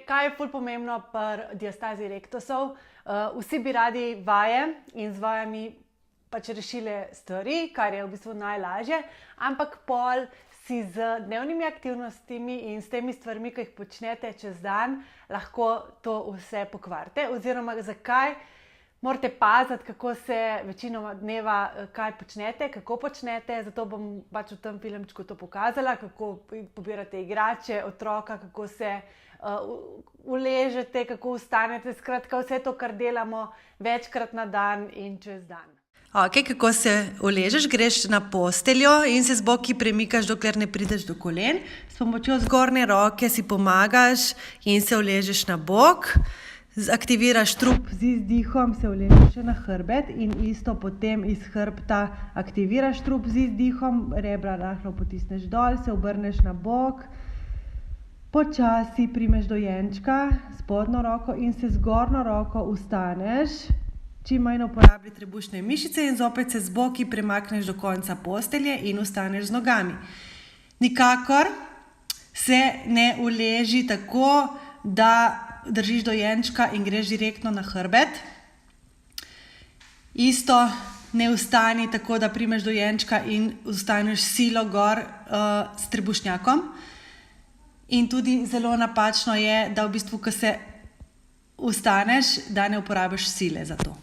kaj je ful pomembno pri diastazi rektusov? Vsi bi radi vaje in z vajami pač rešili stvari, kar je v bistvu najlažje, ampak pol si z dnevnimi aktivnostmi in s temi stvarmi, ki jih počnete čez dan, lahko to vse pokvarite. Oziroma, zakaj morate paziti, kako se večinoma dneva kaj počnete, kako počnete. Zato bom pač v tem filmčku to pokazala, kako pobirate igrače, otroka, kako se uležete, kako vstanete. Skratka, vse to, kar delamo večkrat na dan in čez dan. Okej, kako se uležeš, greš na posteljo in se z boki premikaš, dokler ne prideš do kolen. S pomočjo zgornje roke si pomagaš in se uležeš na bok. Aktiviraš trup z izdihom, se uležeš na hrbet in isto potem iz hrbta aktiviraš trup z izdihom, rebra rahlo potisneš dol, se obrneš na bok. Počasi primeš dojenčka, spodnjo roko in se zgornjo roko vstaneš. Čim manj uporabi trebušne mišice in zopet se z boki premakneš do konca postelje in vstaneš z nogami. Nikakor se ne uleži tako, da držiš dojenčka in greš direktno na hrbet. Isto ne vstani tako, da primeš dojenčka in vstaneš silo gor s trebušnjakom. In tudi zelo napačno je, da v bistvu, ko se vstaneš, da ne uporabiš sile za to.